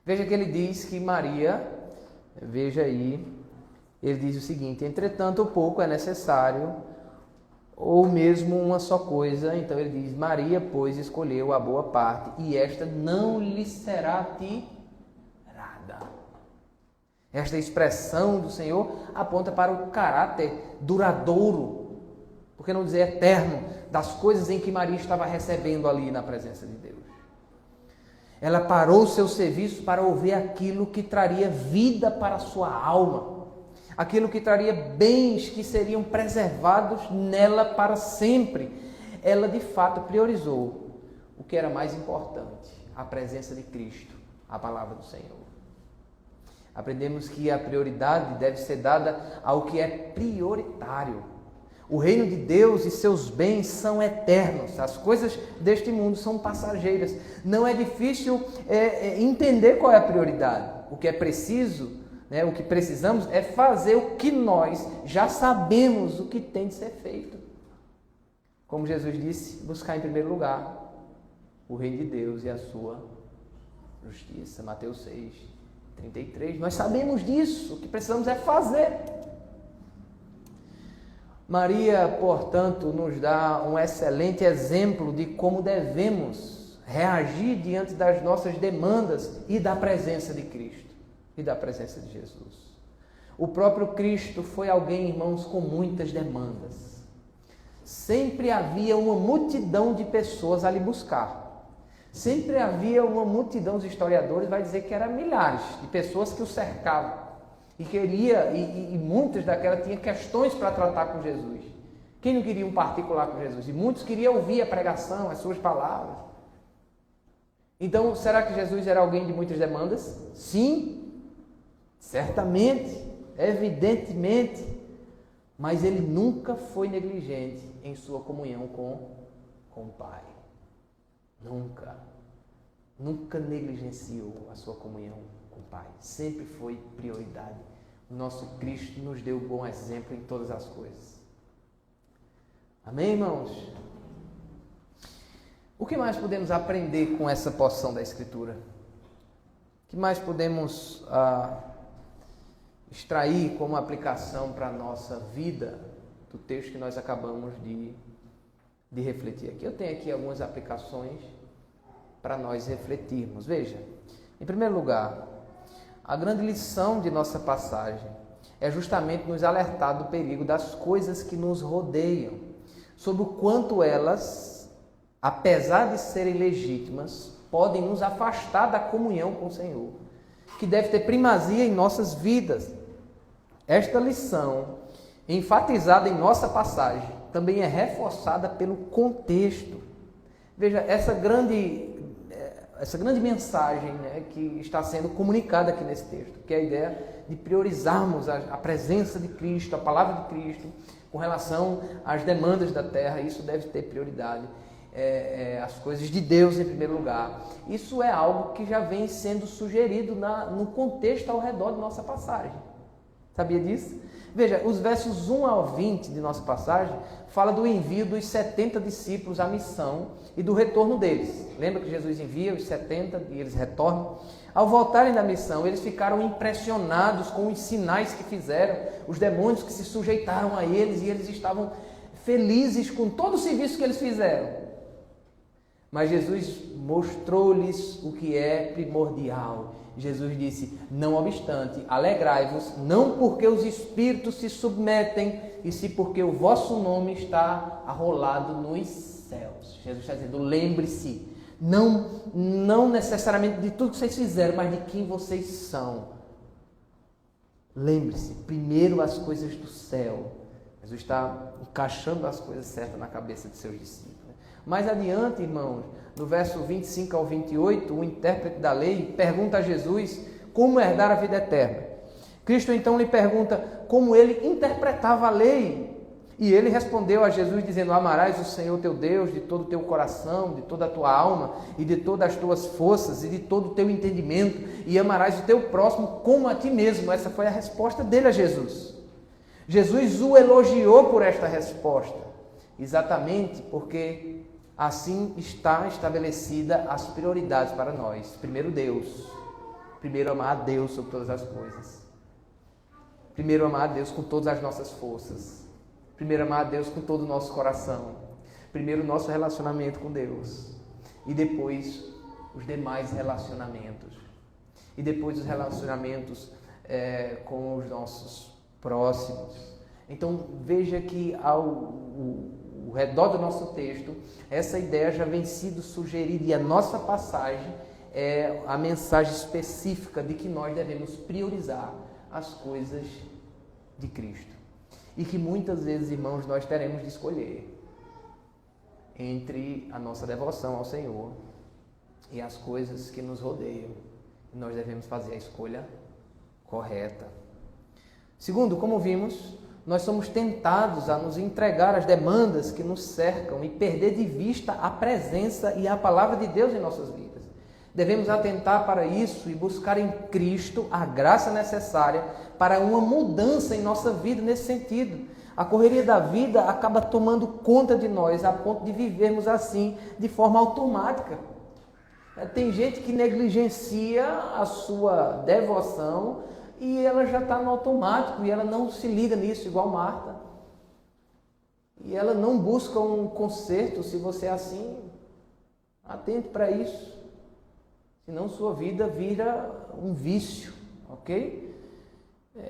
Veja que ele diz que Maria, veja aí, ele diz o seguinte: entretanto, o pouco é necessário, ou mesmo uma só coisa. Então ele diz: Maria, pois, escolheu a boa parte, e esta não lhe será tirada. Esta expressão do Senhor aponta para o caráter duradouro, por que não dizer eterno, das coisas em que Maria estava recebendo ali na presença de Deus. Ela parou o seu serviço para ouvir aquilo que traria vida para a sua alma, aquilo que traria bens que seriam preservados nela para sempre. Ela de fato priorizou o que era mais importante: a presença de Cristo, a palavra do Senhor. Aprendemos que a prioridade deve ser dada ao que é prioritário. O reino de Deus e seus bens são eternos. As coisas deste mundo são passageiras. Não é difícil entender qual é a prioridade. O que é preciso, o que precisamos é fazer o que nós já sabemos o que tem de ser feito. Como Jesus disse, buscar em primeiro lugar o reino de Deus e a sua justiça. Mateus 6:33. Nós sabemos disso. O que precisamos é fazer. Maria, portanto, nos dá um excelente exemplo de como devemos reagir diante das nossas demandas e da presença de Cristo e da presença de Jesus. O próprio Cristo foi alguém, irmãos, com muitas demandas. Sempre havia uma multidão de pessoas a lhe buscar. Sempre havia uma multidão, os historiadores vai dizer que eram milhares de pessoas que o cercavam. E muitas daquelas tinham questões para tratar com Jesus. Quem não queria um particular com Jesus? E muitos queriam ouvir a pregação, as suas palavras. Então, será que Jesus era alguém de muitas demandas? Sim, certamente, evidentemente. Mas ele nunca foi negligente em sua comunhão com o Pai. Nunca negligenciou a sua comunhão com o Pai. Sempre foi prioridade. O nosso Cristo nos deu um bom exemplo em todas as coisas. Amém, irmãos? O que mais podemos aprender com essa porção da Escritura? O que mais podemos extrair como aplicação para a nossa vida do texto que nós acabamos de refletir aqui? Eu tenho aqui algumas aplicações para nós refletirmos. Veja, em primeiro lugar, a grande lição de nossa passagem é justamente nos alertar do perigo das coisas que nos rodeiam, sobre o quanto elas, apesar de serem legítimas, podem nos afastar da comunhão com o Senhor, que deve ter primazia em nossas vidas. Esta lição, enfatizada em nossa passagem, também é reforçada pelo contexto. Veja, essa grande mensagem, que está sendo comunicada aqui nesse texto, que é a ideia de priorizarmos a presença de Cristo, a palavra de Cristo, com relação às demandas da terra. Isso deve ter prioridade, as coisas de Deus em primeiro lugar. Isso é algo que já vem sendo sugerido no contexto ao redor de nossa passagem. Sabia disso? Veja, os versos 1 ao 20 de nossa passagem fala do envio dos 70 discípulos à missão e do retorno deles. Lembra que Jesus envia os 70 e eles retornam? Ao voltarem da missão, eles ficaram impressionados com os sinais que fizeram, os demônios que se sujeitaram a eles, e eles estavam felizes com todo o serviço que eles fizeram. Mas Jesus mostrou-lhes o que é primordial. Jesus disse: não obstante, alegrai-vos, não porque os espíritos se submetem, e sim porque o vosso nome está arrolado nos céus. Jesus está dizendo: lembre-se, não necessariamente de tudo que vocês fizeram, mas de quem vocês são. Lembre-se, primeiro as coisas do céu. Jesus está encaixando as coisas certas na cabeça de seus discípulos. Mais adiante, irmãos, no verso 25 ao 28, o intérprete da lei pergunta a Jesus como herdar a vida eterna. Cristo então lhe pergunta como ele interpretava a lei. E ele respondeu a Jesus dizendo: amarás o Senhor teu Deus de todo o teu coração, de toda a tua alma e de todas as tuas forças e de todo o teu entendimento, e amarás o teu próximo como a ti mesmo. Essa foi a resposta dele a Jesus. Jesus o elogiou por esta resposta, exatamente porque assim está estabelecida as prioridades para nós. Primeiro Deus. Primeiro amar a Deus sobre todas as coisas. Primeiro amar a Deus com todas as nossas forças. Primeiro, amar a Deus com todo o nosso coração. Primeiro, o nosso relacionamento com Deus. E depois, os demais relacionamentos. E depois, os relacionamentos com os nossos próximos. Então, veja que ao redor do nosso texto, essa ideia já vem sido sugerida. E a nossa passagem é a mensagem específica de que nós devemos priorizar as coisas de Cristo. E que muitas vezes, irmãos, nós teremos de escolher entre a nossa devoção ao Senhor e as coisas que nos rodeiam. E nós devemos fazer a escolha correta. Segundo, como vimos, nós somos tentados a nos entregar às demandas que nos cercam e perder de vista a presença e a palavra de Deus em nossas vidas. Devemos atentar para isso e buscar em Cristo a graça necessária para uma mudança em nossa vida nesse sentido. A correria da vida acaba tomando conta de nós a ponto de vivermos assim de forma automática. Tem gente que negligencia a sua devoção e ela já está no automático e ela não se liga nisso, igual Marta. E ela não busca um conserto. Se você é assim, atente para isso. Senão sua vida vira um vício, ok?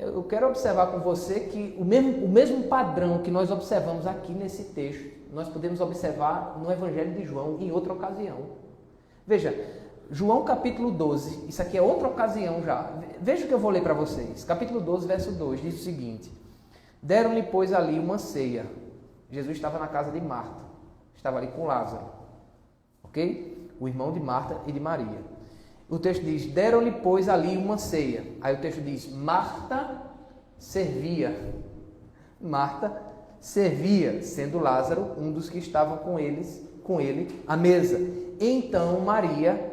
Eu quero observar com você que o mesmo padrão que nós observamos aqui nesse texto, nós podemos observar no Evangelho de João em outra ocasião. Veja, João capítulo 12, isso aqui é outra ocasião já. Veja o que eu vou ler para vocês. Capítulo 12, verso 2, diz o seguinte: deram-lhe, pois, ali uma ceia. Jesus estava na casa de Marta, estava ali com Lázaro, ok? O irmão de Marta e de Maria. O texto diz, deram-lhe, pois, ali uma ceia. Aí o texto diz, Marta servia. Marta servia, sendo Lázaro um dos que estavam com ele à mesa. Então Maria,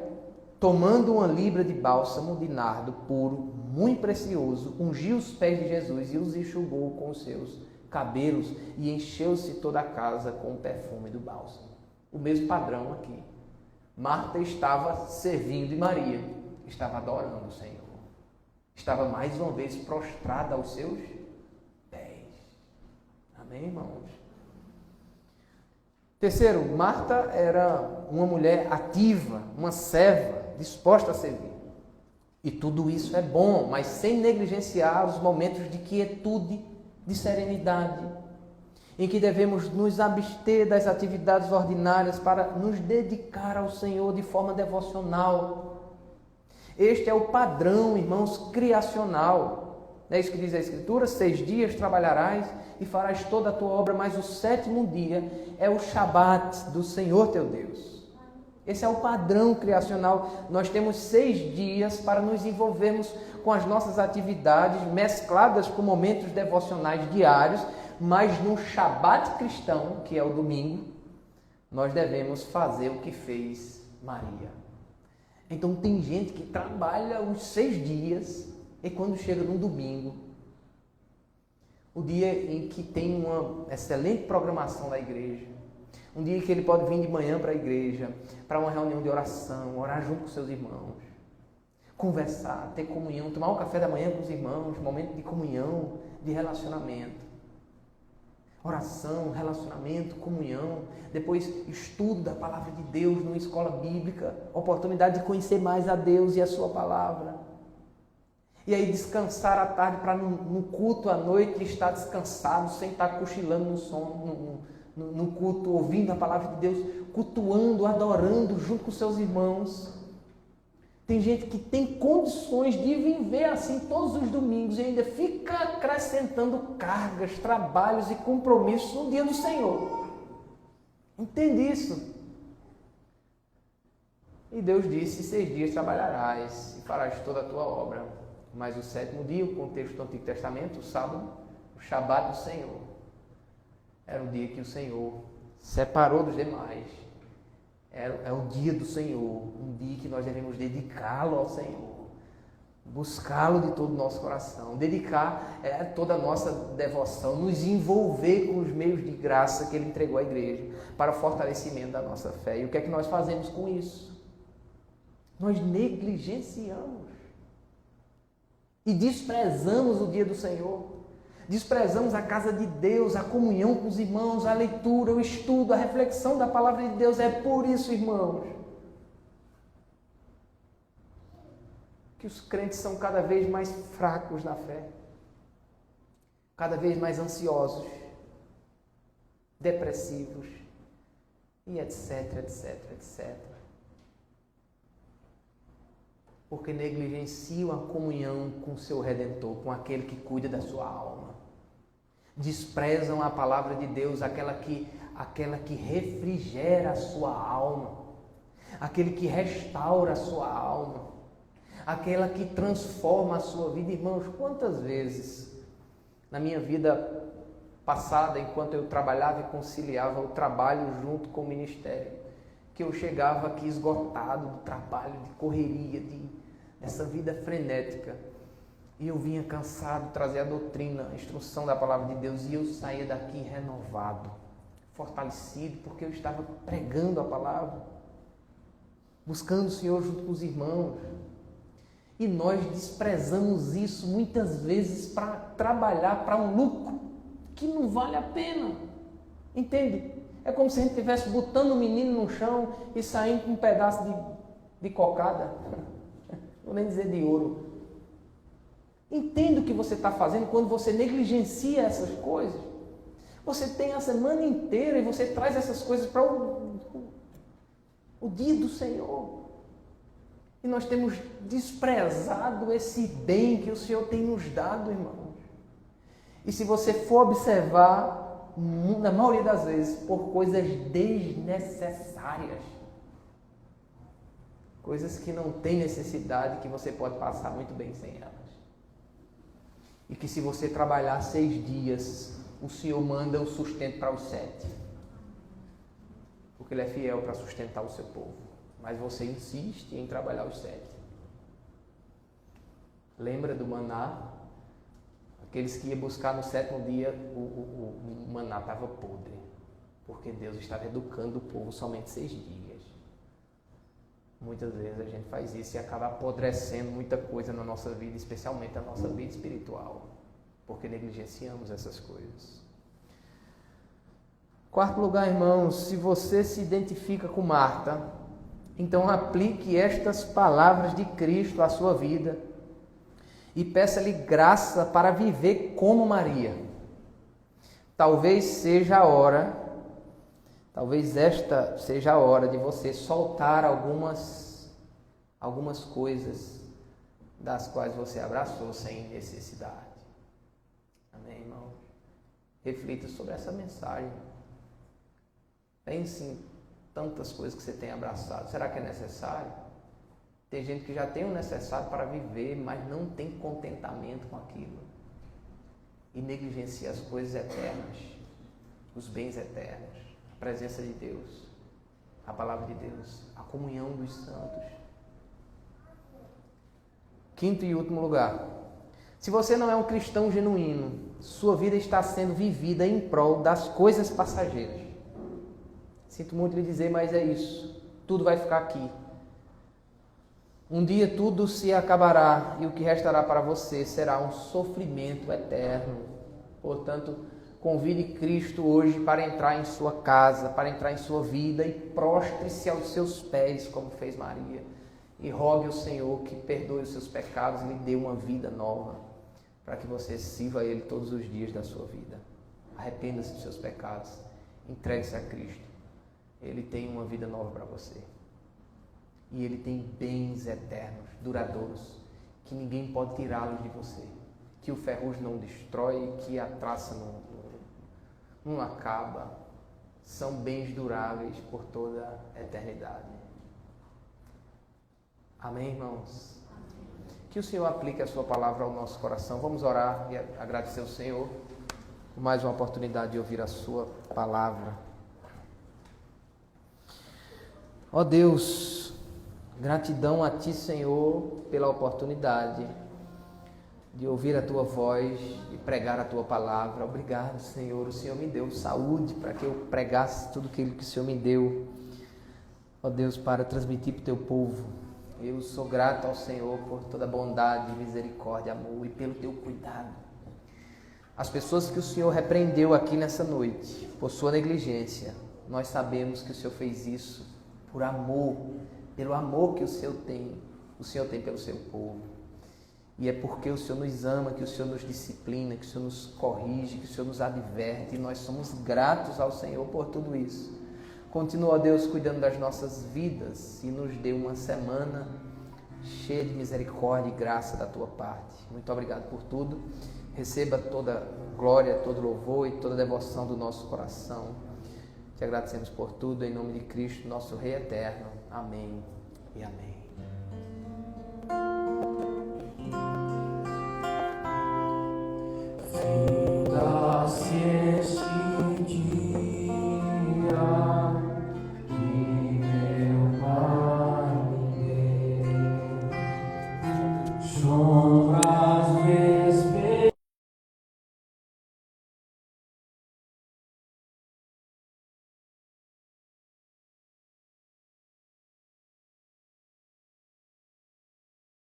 tomando uma libra de bálsamo de nardo puro, muito precioso, ungiu os pés de Jesus e os enxugou com os seus cabelos e encheu-se toda a casa com o perfume do bálsamo. O mesmo padrão aqui. Marta estava servindo e Maria estava adorando o Senhor. Estava mais uma vez prostrada aos seus pés. Amém, irmãos? Terceiro, Marta era uma mulher ativa, uma serva, disposta a servir. E tudo isso é bom, mas sem negligenciar os momentos de quietude, de serenidade, em que devemos nos abster das atividades ordinárias para nos dedicar ao Senhor de forma devocional. Este é o padrão, irmãos, criacional. É isso que diz a Escritura, 6 dias trabalharás e farás toda a tua obra, mas o 7º dia é o Shabat do Senhor teu Deus. Esse é o padrão criacional. Nós temos 6 dias para nos envolvermos com as nossas atividades, mescladas com momentos devocionais diários, mas no Shabat cristão, que é o domingo, nós devemos fazer o que fez Maria. Então tem gente que trabalha os 6 dias e quando chega no domingo, o dia em que tem uma excelente programação da igreja, um dia que ele pode vir de manhã para a igreja, para uma reunião de oração, orar junto com seus irmãos, conversar, ter comunhão, tomar um café da manhã com os irmãos, momento de comunhão, de relacionamento. Oração, relacionamento, comunhão, depois estudo da palavra de Deus numa escola bíblica, oportunidade de conhecer mais a Deus e a sua palavra. E aí descansar à tarde para no culto à noite estar descansado, sem estar cochilando no sono, no culto, ouvindo a palavra de Deus, cultuando, adorando junto com seus irmãos. Tem gente que tem condições de viver assim todos os domingos e ainda fica acrescentando cargas, trabalhos e compromissos no dia do Senhor. Entende isso? E Deus disse, 6 dias trabalharás e farás toda a tua obra. Mas o 7º dia, o contexto do Antigo Testamento, o sábado, o Shabat do Senhor, era o dia que o Senhor separou dos demais. É o dia do Senhor, um dia que nós devemos dedicá-lo ao Senhor, buscá-lo de todo o nosso coração, dedicar toda a nossa devoção, nos envolver com os meios de graça que Ele entregou à igreja para o fortalecimento da nossa fé. E o que é que nós fazemos com isso? Nós negligenciamos e desprezamos o dia do Senhor. Desprezamos a casa de Deus, a comunhão com os irmãos, a leitura, o estudo, a reflexão da palavra de Deus. É por isso, irmãos, que os crentes são cada vez mais fracos na fé, cada vez mais ansiosos, depressivos e etc, etc, etc. Porque negligenciam a comunhão com o seu Redentor, com aquele que cuida da sua alma. Desprezam a palavra de Deus, aquela que refrigera a sua alma, aquele que restaura a sua alma, aquela que transforma a sua vida. Irmãos, quantas vezes na minha vida passada, enquanto eu trabalhava e conciliava o trabalho junto com o ministério, que eu chegava aqui esgotado do trabalho, de correria, dessa vida frenética, e eu vinha cansado, trazer a doutrina, a instrução da palavra de Deus, e eu saía daqui renovado, fortalecido, porque eu estava pregando a palavra, buscando o Senhor junto com os irmãos. E nós desprezamos isso muitas vezes para trabalhar para um lucro que não vale a pena. Entende? É como se a gente estivesse botando o menino no chão e saindo com um pedaço de cocada. Vou nem dizer de ouro. Entenda o que você está fazendo quando você negligencia essas coisas. Você tem a semana inteira e você traz essas coisas para o dia do Senhor. E nós temos desprezado esse bem que o Senhor tem nos dado, irmãos. E se você for observar, na maioria das vezes, por coisas desnecessárias. Coisas que não tem necessidade, que você pode passar muito bem sem elas. E que se você trabalhar 6 dias, o Senhor manda o sustento para os 7. Porque Ele é fiel para sustentar o seu povo. Mas você insiste em trabalhar os 7. Lembra do maná? Aqueles que iam buscar no 7º dia, o maná estava podre. Porque Deus estava educando o povo somente 6 dias. Muitas vezes a gente faz isso e acaba apodrecendo muita coisa na nossa vida, especialmente a nossa vida espiritual. Porque negligenciamos essas coisas. 4º lugar, irmãos, se você se identifica com Marta, então aplique estas palavras de Cristo à sua vida e peça-lhe graça para viver como Maria. Talvez esta seja a hora de você soltar algumas coisas das quais você abraçou sem necessidade. Amém, irmão? Reflita sobre essa mensagem. Pense em tantas coisas que você tem abraçado. Será que é necessário? Tem gente que já tem o necessário para viver, mas não tem contentamento com aquilo. E negligencia as coisas eternas, os bens eternos, a presença de Deus, a palavra de Deus, a comunhão dos santos. 5º e último lugar. Se você não é um cristão genuíno, sua vida está sendo vivida em prol das coisas passageiras. Sinto muito lhe dizer, mas é isso. Tudo vai ficar aqui. Um dia tudo se acabará e o que restará para você será um sofrimento eterno. Portanto, convide Cristo hoje para entrar em sua casa, para entrar em sua vida e prostre-se aos seus pés, como fez Maria. E rogue ao Senhor que perdoe os seus pecados e lhe dê uma vida nova, para que você sirva a Ele todos os dias da sua vida. Arrependa-se dos seus pecados, entregue-se a Cristo. Ele tem uma vida nova para você. E Ele tem bens eternos, duradouros, que ninguém pode tirá-los de você. Que o ferrugem não destrói, que a traça não acaba. São bens duráveis por toda a eternidade. Amém, irmãos? Que o Senhor aplique a sua palavra ao nosso coração. Vamos orar e agradecer ao Senhor por mais uma oportunidade de ouvir a sua palavra. Ó Deus, gratidão a Ti, Senhor, pela oportunidade de ouvir a Tua voz, de pregar a Tua palavra. Obrigado, Senhor. O Senhor me deu saúde para que eu pregasse tudo aquilo que o Senhor me deu. Ó Deus, para transmitir para o Teu povo. Eu sou grato ao Senhor por toda a bondade, misericórdia, amor e pelo Teu cuidado. As pessoas que o Senhor repreendeu aqui nessa noite, por sua negligência, nós sabemos que o Senhor fez isso por amor, pelo amor que o Senhor tem pelo seu povo. E é porque o Senhor nos ama, que o Senhor nos disciplina, que o Senhor nos corrige, que o Senhor nos adverte, e nós somos gratos ao Senhor por tudo isso. Continua, Deus, cuidando das nossas vidas e nos dê uma semana cheia de misericórdia e graça da Tua parte. Muito obrigado por tudo. Receba toda glória, todo louvor e toda devoção do nosso coração. Te agradecemos por tudo, em nome de Cristo, nosso Rei eterno. Amém e amém. Finda-se este dia que meu Pai me deu, sombras